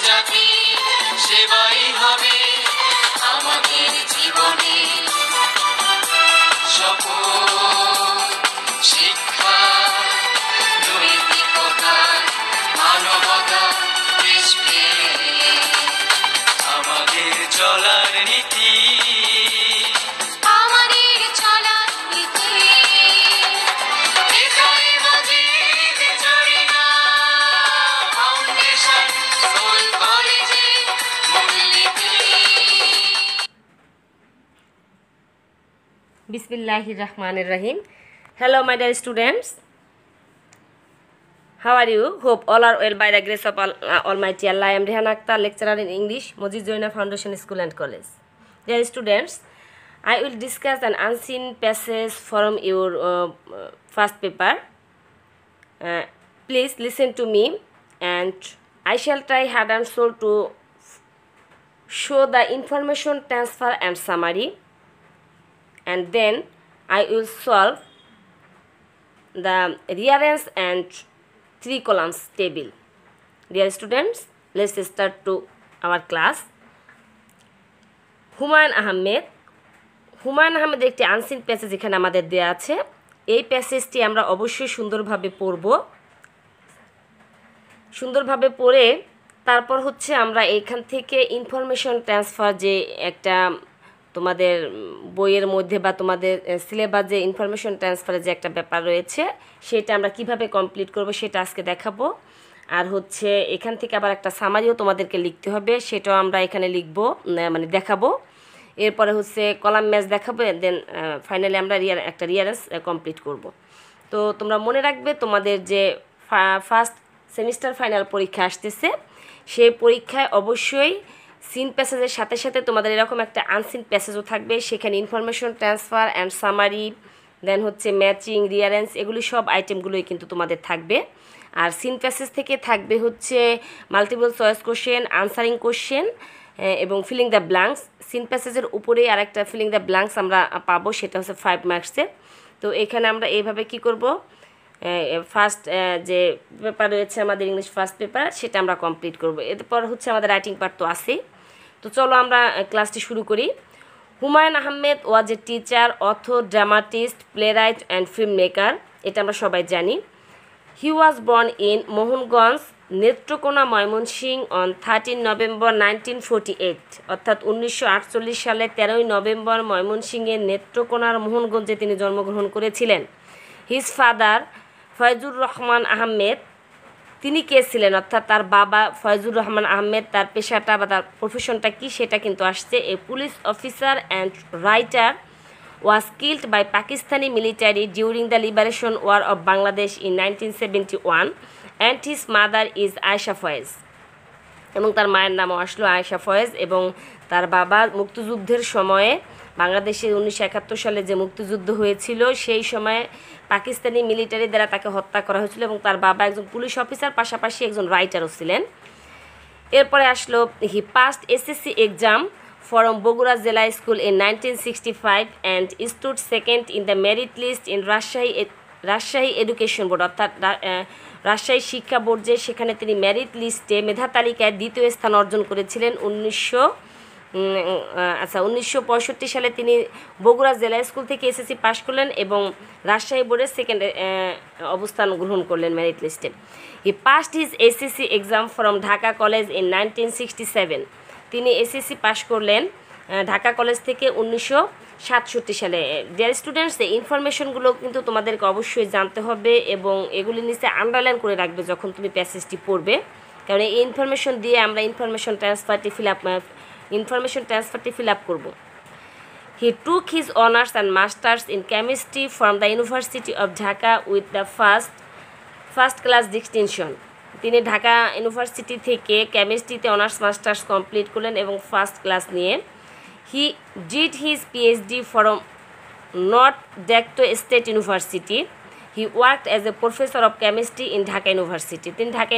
জাতি সেবাই হবে আমাদের জীবনে শপথ শিক্ষা নৈতিকতা মানবতা দেশপ্রেম আমাদের চলার নীতি আমাদের চলার নীতি এটাই মজিদ জরিনা ফাউন্ডেশন সোল কলেজে মূলনীতি Bismillahir Rahmanir Rahim. Hello my dear students. How are you? Hope all are well by the grace of Almighty Allah. I am Rehan Akhtar, lecturer in English, Mojid Joina Foundation School and College. Dear students, I will discuss an unseen passage from your first paper. Please listen to me and I shall try hard and soul to show the information transfer and summary, and then I will solve the rearrange and 3 columns table. Dear students, let's start to our class. Humayun Ahmed একটি unseen passage এখানে আমাদের দেয়া আছে। এই প্যাসেজটি আমরা অবশ্যই সুন্দরভাবে পড়ব। সুন্দরভাবে পড়ে তারপর হচ্ছে আমরা এখান থেকে ইনফরমেশন ট্রান্সফার যে একটা তোমাদের বইয়ের মধ্যে বা তোমাদের সিলেবাস যে ইনফরমেশন ট্রান্সফারের যে একটা ব্যাপার রয়েছে সেটা আমরা কিভাবে কমপ্লিট করব সেটা আজকে দেখাবো। আর হচ্ছে এখান থেকে আবার একটা সামারিও তোমাদেরকে লিখতে হবে, সেটাও আমরা এখানে লিখব, মানে দেখাবো। এরপরে হচ্ছে কলাম ম্যাচ দেখাবো, দেন ফাইনালি আমরা একটা রিয়ারেন্স কমপ্লিট করব। তো তোমরা মনে রাখবে তোমাদের যে ফার্স্ট সেমিস্টার ফাইনাল পরীক্ষা আসতেছে, সেই পরীক্ষায় অবশ্যই সিন প্যাসেজের সাথে সাথে তোমাদের এরকম একটা আনসিন প্যাসেজও থাকবে। সেখানে ইনফরমেশন ট্রান্সফার অ্যান্ড সামারি, দেন হচ্ছে ম্যাচিং, রিয়ারেন্স, এগুলি সব আইটেমগুলোই কিন্তু তোমাদের থাকবে। আর সিন প্যাসেজ থেকে থাকবে হচ্ছে multiple choice question, answering question এবং ফিলিং দ্য ব্ল্যাঙ্কস। সিন প্যাসেজের উপরেই আরেকটা ফিলিং দ্য ব্ল্যাঙ্কস আমরা পাবো, সেটা হচ্ছে 5 মার্কসের। তো এখানে আমরা এইভাবে কি করব, ফার্স্ট যে পেপার রয়েছে আমাদের ইংলিশ ফার্স্ট পেপার, সেটা আমরা কমপ্লিট করব। এরপর হচ্ছে আমাদের রাইটিং পার্ট তো আছেই। তো চলো আমরা ক্লাসটি শুরু করি। Humayun Ahmed was a teacher, author, dramatist, playwright and film maker, এটা আমরা সবাই জানি। He was born in Mohanganj, Netrokona, Mymensingh on 13 November 1948, অর্থাৎ 1948 সালে 13 নভেম্বর ময়মনসিংহের নেত্রকোনার মোহনগঞ্জে তিনি জন্মগ্রহণ করেছিলেন। হিজ ফাদার ফয়জুর রহমান আহমেদ, তিনি কে ছিলেন, অর্থাৎ তার বাবা ফয়জুর রহমান আহমেদ, তার পেশাটা বা তার প্রফেশনটা কি সেটা কিন্তু আসছে। A police officer and writer was killed by Pakistani military during the liberation war of Bangladesh in 1971 and his mother is Ayesha Foyez, এবং তার মায়ের নামও আসলো আয়েশা ফয়েজ। এবং তার বাবা মুক্তিযুদ্ধের সময়ে বাংলাদেশে 1971 সালে যে মুক্তিযুদ্ধ হয়েছিল সেই সময়ে পাকিস্তানি মিলিটারি দ্বারা তাকে হত্যা করা হয়েছিল, এবং তার বাবা একজন পুলিশ অফিসার, পাশাপাশি একজন রাইটারও ছিলেন। এরপরে আসলো he passed SSC exam from Bogura Zilla school in 1965 and stood second in the merit list in Rajshahi education board, অর্থাৎ রাজশাহী শিক্ষা বোর্ড, যে সেখানে তিনি মেরিট লিস্টে মেধা তালিকায় 2য় স্থান অর্জন করেছিলেন। 1965 সালে তিনি বগুড়া জেলা স্কুল থেকে এসএসসি পাশ করলেন এবং রাজশাহী বোর্ডের সেকেন্ড অবস্থান গ্রহণ করলেন মেরিট লিস্টে। He passed his SSC exam from Dhaka college in 1967, তিনি এসএসসি পাশ করলেন ঢাকা কলেজ থেকে 1967 সালে। ডিয়ার স্টুডেন্টস, এই ইনফরমেশনগুলো কিন্তু তোমাদেরকে অবশ্যই জানতে হবে এবং এগুলি নিচে আন্ডারলাইন করে রাখবে যখন তুমি প্যাসেজটি পড়বে, কারণ এই ইনফরমেশন দিয়ে আমরা ইনফরমেশন ট্রান্সফারটি ফিল আপ করব। He took his honours and masters in chemistry from the university of Dhaka with the first class distinction, তিনি ঢাকা ইউনিভার্সিটি থেকে কেমিস্ট্রিতে অনার্স মাস্টার্স কমপ্লিট করলেন এবং ফার্স্ট ক্লাস নিয়ে। He did his PhD from North Dakota State University. He worked as a professor of chemistry in Dhaka university, তিনি ঢাকা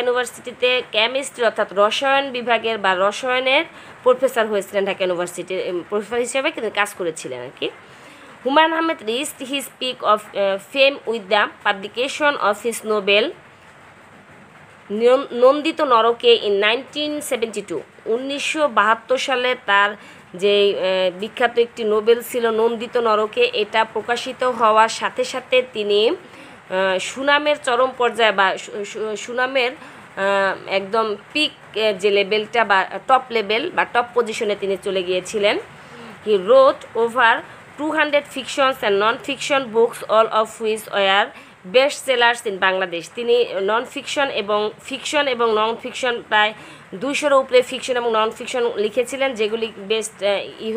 ইউনিভার্সিটিতে chemistry অর্থাৎ রসায়ন বিভাগের বা রসায়নের প্রফেসর হয়েছিলেন, ঢাকা ইউনিভার্সিটির প্রফেসর হিসেবে কিন্তু কাজ করেছিলেন আর কি। Humayun Ahmed reached his peak of fame with the publication of his novel Nondito Noroke in 1972 1972 সালে তার যে বিখ্যাত একটি নোবেল ছিল নন্দিত নরকে, এটা প্রকাশিত হওয়ার সাথে সাথে তিনি সুনামের চরম পর্যায়ে বা সুনামের একদম পিক যে লেভেলটা বা টপ লেভেল বা টপ পজিশনে তিনি চলে গিয়েছিলেন। He wrote over 200 fictions and non fiction books, all of which were best sellers in Bangladesh. তিনি ফিকশন এবং নন ফিকশন প্রায় 200-এর উপরে ফিকশন এবং নন ফিকশন লিখেছিলেন, যেগুলি বেস্ট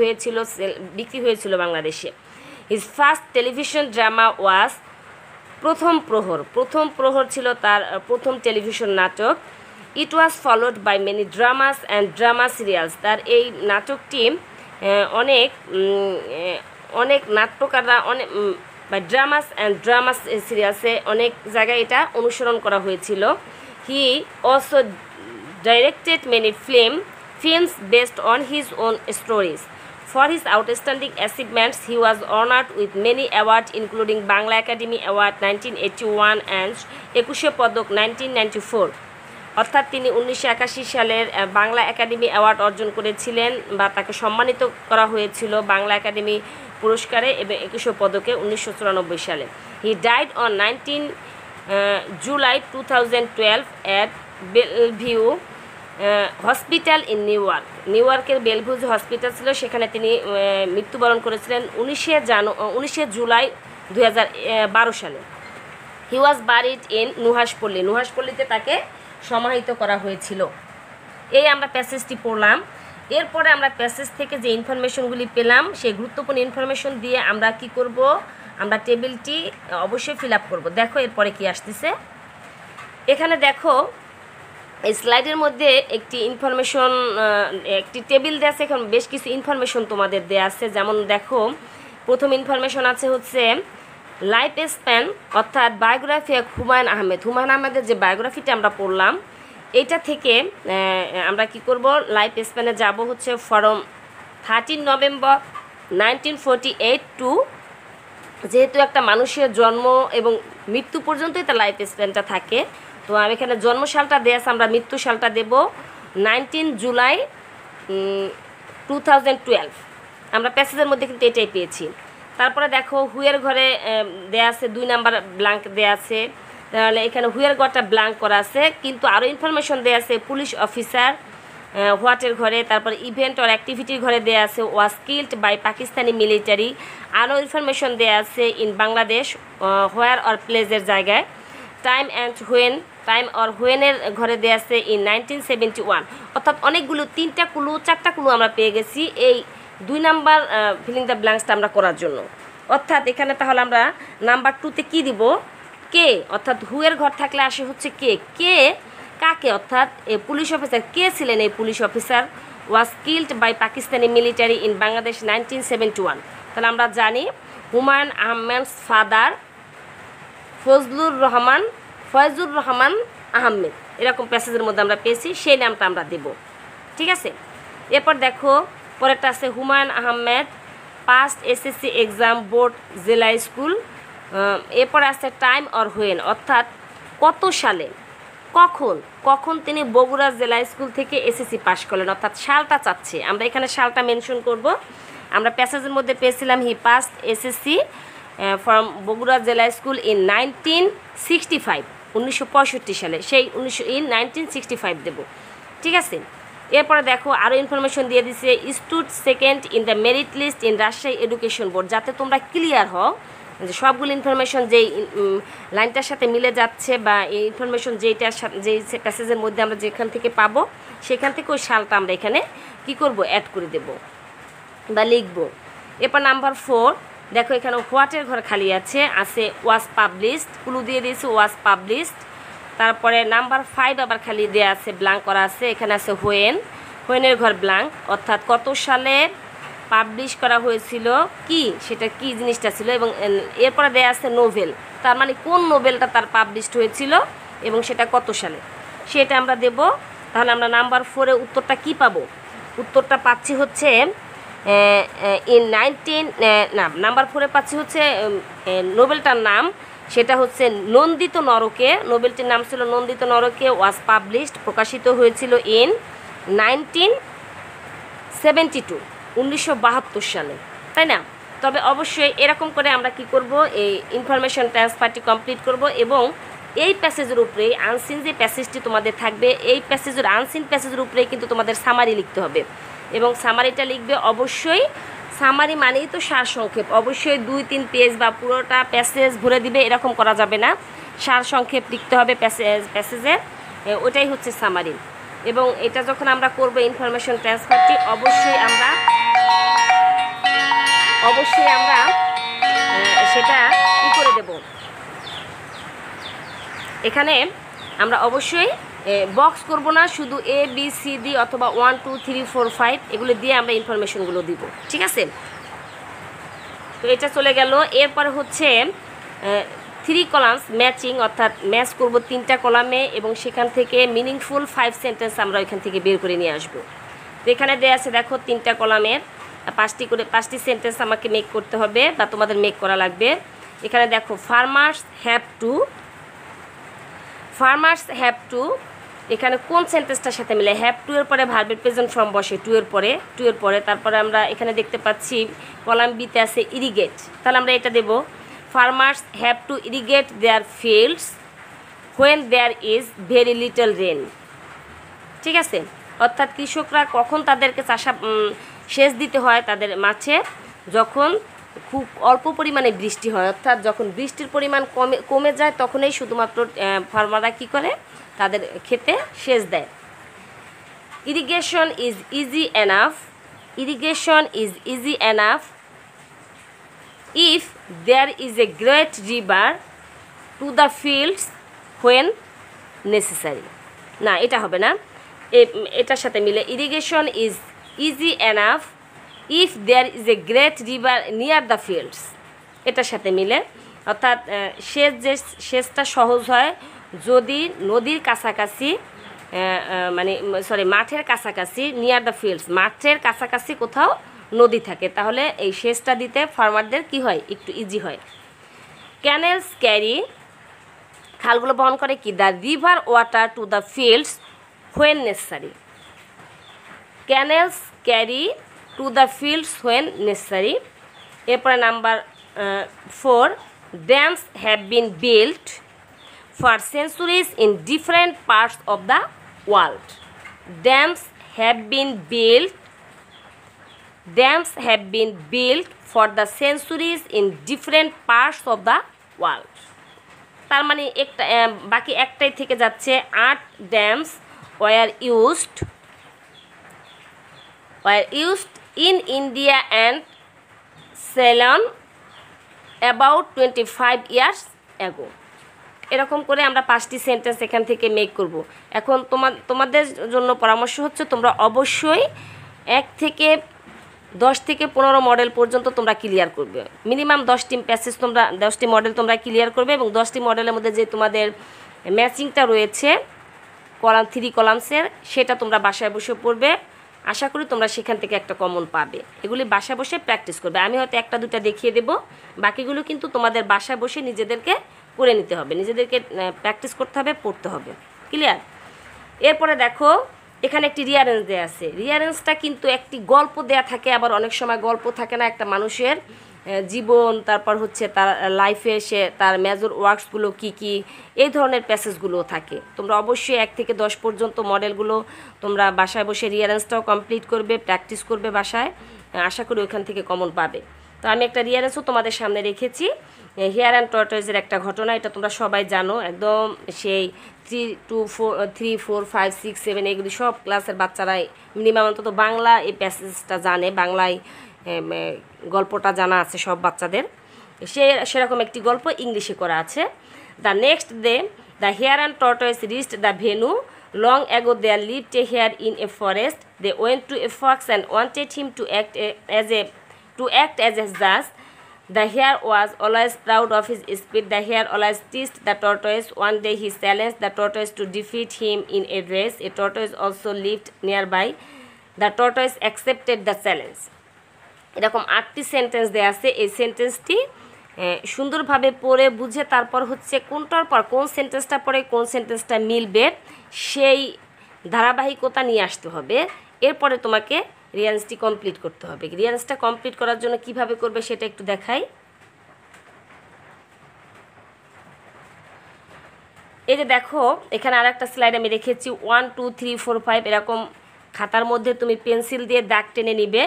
হয়েছিল, বিক্রি হয়েছিল বাংলাদেশে। His first television drama was Prothom Prohor ছিল তার প্রথম টেলিভিশন নাটক। It was followed by many dramas and drama serials. তার এই নাটকটি অনেক নাট্যকাররা বা ড্রামাস অ্যান্ড ড্রামাস সিরিয়ালসে অনেক জায়গায় এটা অনুসরণ করা হয়েছিল। He also directed many films based on his own stories. For his outstanding achievements, he was honored with many awards including Bangla Academy Award 1981 and একুশে পদক 1994। অর্থাৎ তিনি 1981 সালের বাংলা একাডেমি অ্যাওয়ার্ড অর্জন করেছিলেন বা তাকে সম্মানিত করা হয়েছিল বাংলা একাডেমি পুরস্কারে এবং একুশে পদকে 1994 সালে। He died on 19 July 2012 at Bellevue Hospital in নিউইয়র্কের বেলভিউ হসপিটাল ছিল, সেখানে তিনি মৃত্যুবরণ করেছিলেন 19 জুলাই 2012 সালে। হি ওয়াজ বারিড ইন নুহাশপল্লিতে তাকে সমাহিত করা হয়েছিল। এই আমরা প্যাসেজটি পড়লাম। এরপরে আমরা প্যাসেজ থেকে যে ইনফরমেশনগুলি পেলাম সেই গুরুত্বপূর্ণ ইনফরমেশন দিয়ে আমরা কি করব, আমরা টেবিলটি অবশ্যই ফিল আপ করবো। দেখো এরপরে কি আসতেছে, এখানে দেখো এই স্লাইডের মধ্যে একটি ইনফরমেশন, একটি টেবিল দেওয়া আছে, এখন বেশ কিছু ইনফরমেশন তোমাদের দেওয়া আছে। যেমন দেখো প্রথম ইনফরমেশন আছে হচ্ছে লাইফ স্প্যান, অর্থাৎ বায়োগ্রাফি অফ হুমায়ুন আহমেদের যে বায়োগ্রাফিটা আমরা পড়লাম এইটা থেকে আমরা কি করব, লাইফ স্প্যানে যাব হচ্ছে ফ্রম 13 নভেম্বর 1948 টু, যেহেতু একটা মানুষের জন্ম এবং মৃত্যু পর্যন্তই তার লাইফ স্প্যানটা থাকে, তো আমি এখানে জন্মসালটা দেওয়া আছে, আমরা মৃত্যু সালটা দেব 19 জুলাই 2012। আমরা প্যাসেজের মধ্যে কিন্তু এটাই পেয়েছি। তারপরে দেখো হুয়ের ঘরে দেয়া আছে 2 নাম্বার ব্ল্যাঙ্ক দেয়া আছে, তাহলে এখানে হুয়ের ঘরটা ব্ল্যাঙ্ক করা আছে, কিন্তু আরও ইনফরমেশন দেয়া আছে পুলিশ অফিসার হোয়াটের ঘরে, তারপর ইভেন্ট অর অ্যাক্টিভিটির ঘরে দেয়া আছে was killed by Pakistani military. আরও ইনফরমেশন দেয়া আছে ইন বাংলাদেশ হোয়ার অর প্লেসের জায়গায়। টাইম অর হোয়েনের ঘরে দেওয়া আছে ইন 1971। অর্থাৎ অনেকগুলো 3টা ক্লু 4টা ক্লু আমরা পেয়ে গেছি এই 2 নাম্বার ফিলিং দ্য ব্ল্যাঙ্কসটা আমরা করার জন্য। অর্থাৎ এখানে তাহলে আমরা নাম্বার 2তে কী দিব, কে, অর্থাৎ হুয়ের ঘর থাকলে আসে হচ্ছে কে কাকে, অর্থাৎ পুলিশ অফিসার কে ছিলেন, এই police officer was killed by Pakistani military in Bangladesh 1971। তাহলে আমরা জানি হুমায়ুন আহমেদ ফাদার ফজলুর রহমান আহমেদ, এরকম প্যাসেজের মধ্যে আমরা পেয়েছি, সেই নামটা আমরা দেব। ঠিক আছে, এরপর দেখো পরেরটা আছে Humayun Ahmed past SSC exam board জেলা স্কুল। এরপর আছে টাইম অর হোয়েন, অর্থাৎ কত সালে, কখন তিনি বগুড়া জেলা স্কুল থেকে এসএসসি পাশ করলেন, অর্থাৎ সালটা চাচ্ছে, আমরা এখানে সালটা মেনশন করব। আমরা প্যাসেজের মধ্যে পেয়েছিলাম হি passed SSC from Bogura Zilla school in 1965 সালে, সেই 1965 দেব। ঠিক আছে, এরপরে দেখো আরও ইনফরমেশন দিয়ে দিছে stood second in the merit list in Rajshahi education board, যাতে তোমরা ক্লিয়ার হও যে সবগুলো ইনফরমেশন যেই লাইনটার সাথে মিলে যাচ্ছে বা এই ইনফরমেশন যেই প্যাসেজের মধ্যে আমরা যেখান থেকে পাবো সেখান থেকে ওই সালটা আমরা এখানে কি করব, অ্যাড করে দেব বা লিখব। এরপর নাম্বার 4 দেখো এখানে হোয়াটের ঘর খালি আছে ওয়াজ পাবলিশড, ক্লু দিয়ে দিয়েছে ওয়াজ পাবলিশড। তারপরে নাম্বার 5 আবার খালি দেওয়া আছে, ব্ল্যাঙ্ক করা আছে, এখানে আছে হোয়েনের ঘর ব্ল্যাঙ্ক, অর্থাৎ কত সালে পাবলিশ করা হয়েছিল, কি সেটা কি জিনিসটা ছিল, এবং এরপরে দেওয়া আছে নোভেল, তার মানে কোন নোভেলটা তার পাবলিশড হয়েছিল এবং সেটা কত সালে, সেটা আমরা দেব। তাহলে আমরা নাম্বার 4-এ উত্তরটা কি পাবো, উত্তরটা পাচ্ছি হচ্ছে নাম্বার 4-এ পাচ্ছি হচ্ছে নোবেলটার নাম, সেটা হচ্ছে নন্দিত নরকে, নোবেলটির নাম ছিল নন্দিত নরকে, ওয়াজ পাবলিশড, প্রকাশিত হয়েছিল ইন 1972, 1972 সালে, তাই না? তবে অবশ্যই এরকম করে আমরা কি করব, এই ইনফরমেশন ট্রান্সফারটি কমপ্লিট করব এবং এই প্যাসেজের উপরেই আনসিন যে প্যাসেজটি তোমাদের থাকবে, এই প্যাসেজের আনসিন প্যাসেজের উপরেই কিন্তু তোমাদের সামারি লিখতে হবে এবং সামারিটা লিখবে অবশ্যই, সামারি মানেই তো সারসংক্ষেপ, অবশ্যই 2-3 পেজ বা পুরোটা প্যাসেজ ভরে দিবে এরকম করা যাবে না, সারসংক্ষেপ লিখতে হবে প্যাসেজের, ওটাই হচ্ছে সামারি। এবং এটা যখন আমরা করব ইনফরমেশন ট্রান্সফারটি, অবশ্যই আমরা সেটা কী করে দেব, এখানে আমরা অবশ্যই বক্স করব না, শুধু ABCD অথবা 1 2 3 4 5 এগুলো দিয়ে আমরা ইনফরমেশনগুলো দিব, ঠিক আছে? তো এটা চলে গেল। এরপরে হচ্ছে 3 কলামস ম্যাচিং, অর্থাৎ ম্যাচ করব 3টা কলামে এবং সেখান থেকে মিনিংফুল 5 সেন্টেন্স আমরা এখান থেকে বের করে নিয়ে আসবো। তো এখানে দেওয়া আছে দেখো 3টা কলামের 5টি সেন্টেন্স আমাকে মেক করতে হবে বা তোমাদের মেক করা লাগবে। এখানে দেখো ফার্মার্স হ্যাভ টু, এখানে কোন সেন্টেন্সটার সাথে মিলে, হ্যাভ টু এর পরে ভার্বের প্রেজেন্ট ফর্ম বসে টু এর পরে, তারপরে আমরা এখানে দেখতে পাচ্ছি কলাম বিতে আছে ইরিগেট, তাহলে আমরা এটা দেব farmers have to irrigate their fields when there is very little rain, ঠিক আছে? অর্থাৎ কৃষকরা কখন তাদেরকে সেচ দিতে হয় তাদের মাঠে, যখন খুব অল্প পরিমাণে বৃষ্টি হয়, অর্থাৎ যখন বৃষ্টির পরিমাণ কমে যায় তখনই শুধুমাত্র ফার্মাররা কী করে, তাদের ক্ষেতে সেচ দেয়। Irrigation is easy enough if there is a great river to the fields when necessary, না এটা হবে না, এটার সাথে মিলে irrigation is easy enough if there is a great river near the fields, এটার সাথে মিলে, অর্থাৎ সেচটা সহজ হয় যদি নদীর কাছাকাছি, মাঠের কাছাকাছি, নিয়ার দ্য ফিল্ডস, মাঠের কাছাকাছি কোথাও নদী থাকে, তাহলে এই সেচটা দিতে ফার্মারদের কি হয়, একটু ইজি হয়। ক্যানেলস ক্যারি, খালগুলো বহন করে কি, the river water to the fields when necessary, canals carry to the fields when necessary. এরপরে number 4, dams have been built for centuries in different parts of the world, dams have been built for the centuries in different parts of the world, তার মানে বাকি একটাই থেকে যাচ্ছে, 8 dams were used in India and Ceylon about 25 years ago, এরকম করে আমরা 5টি সেন্টেন্স এখান থেকে মেক করব। এখন তোমাদের জন্য পরামর্শ হচ্ছে তোমরা অবশ্যই 10 থেকে 15 মডেল পর্যন্ত তোমরা ক্লিয়ার করবে, মিনিমাম 10টি মডেল তোমরা ক্লিয়ার করবে এবং 10টি মডেলের মধ্যে যে তোমাদের ম্যাচিংটা রয়েছে 3 কলামসের, সেটা তোমরা বাসায় বসে পড়বে, আশা করি তোমরা সেখান থেকে একটা কমন পাবে। এগুলি বাসায় বসে প্র্যাকটিস করবে, আমি হয়তো 1-2টা দেখিয়ে দেব, বাকিগুলো কিন্তু তোমাদের বাসায় বসে নিজেদেরকে করে নিতে হবে, নিজেদেরকে প্র্যাকটিস করতে হবে, পড়তে হবে, ক্লিয়ার? এরপরে দেখো এখানে একটি রিয়ারেঞ্জ দেওয়া আছে, রিয়ারেঞ্জটা কিন্তু একটি গল্প দেয়া থাকে, আবার অনেক সময় গল্প থাকে না, একটা মানুষের জীবন, তারপর হচ্ছে তার লাইফে তার মেজর ওয়ার্কসগুলো কী এই ধরনের প্যাসেজগুলোও থাকে। তোমরা অবশ্যই 1 থেকে 10 পর্যন্ত মডেলগুলো তোমরা বাসায় বসে রিয়ারেঞ্জটাও কমপ্লিট করবে, প্র্যাকটিস করবে বাসায়, আশা করি ওইখান থেকে কমন পাবে। তো আমি একটা রিয়ারেঞ্জও তোমাদের সামনে রেখেছি, হেয়ার অ্যান্ড টর্টয়েজের একটা ঘটনা, এটা তোমরা সবাই জানো, একদম সেই 3, 4, 5, 6, 7 এগুলি সব ক্লাসের বাচ্চারাই মিনিমাম অন্তত বাংলা এই প্যাসেজটা জানে, বাংলায় গল্পটা জানা আছে সব বাচ্চাদের, সেরকম একটি গল্প ইংলিশে করা আছে। The next day the hare and tortoise reached the venue, long ago there lived a hare in a forest, they went to a fox and wanted him to act as a judge. The hare was always proud of his speed. The hare always teased the tortoise. One day he challenged the tortoise to defeat him in a race. A tortoise also lived nearby. The tortoise accepted the challenge. এরকম 8টি sentence দেওয়া আছে, এই সেন্টেন্সটি সুন্দরভাবে পড়ে বুঝে তারপর হচ্ছে কোনটার পর কোন সেন্টেন্সটা পরে কোন সেন্টেন্সটা মিলবে সেই ধারাবাহিকতা নিয়ে আসতে হবে। এরপরে তোমাকে রিয়ান্সটি কমপ্লিট করতে হবে। রিয়ান্সটা কমপ্লিট করার জন্য কিভাবে করবে সেটা একটু দেখাই। এই যে দেখো এখানে আর একটা স্লাইড আমি রেখেছি 1 2 3 4 5 এরকম খাতার মধ্যে তুমি পেন্সিল দিয়ে দাগ টেনে নিবে।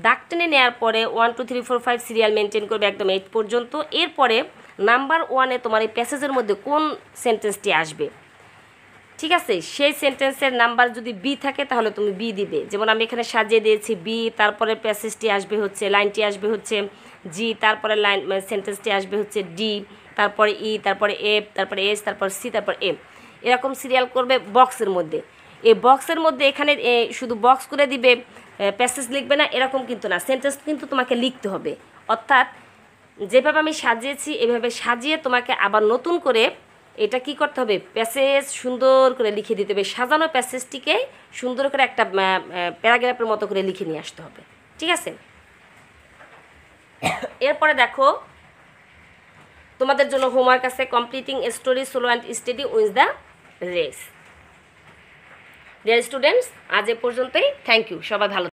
দাগ টেনে নেওয়ার পরে 1 2 3 4 5 সিরিয়াল মেনটেন করবে একদম 8 পর্যন্ত। এরপরে নাম্বার 1-এ তোমার এই প্যাসেজের মধ্যে কোন সেন্টেন্সটি আসবে, ঠিক আছে, সেই সেন্টেন্সের নাম্বার যদি বি থাকে তাহলে তুমি বি দিবে। যেমন আমি এখানে সাজিয়ে দিয়েছি বি, তারপরে প্যাসেজটি আসবে হচ্ছে, লাইনটি আসবে হচ্ছে জি, তারপরে লাইন সেন্টেন্সটি আসবে হচ্ছে ডি, তারপরে ই, তারপরে এফ, তারপরে এস, তারপর সি, তারপর এম, এরকম সিরিয়াল করবে বক্সের মধ্যে। এই বক্সের মধ্যে এখানে শুধু বক্স করে দিবে, প্যাসেজ লিখবে না এরকম কিন্তু না, সেন্টেন্স কিন্তু তোমাকে লিখতে হবে। অর্থাৎ যেভাবে আমি সাজিয়েছি এভাবে সাজিয়ে তোমাকে আবার নতুন করে এটা কি করতে হবে, প্যাসেজ সুন্দর করে লিখে দিতে হবে। সাজানো প্যাসেজটিকে সুন্দর করে একটা প্যারাগ্রাফের মতো করে লিখে নিয়ে আসতে হবে, ঠিক আছে। এরপরে দেখো তোমাদের জন্য হোমওয়ার্ক আছে completing story solo and study with the race. Dear students, আজ এ পর্যন্তই। থ্যাংক ইউ, সবাই ভালো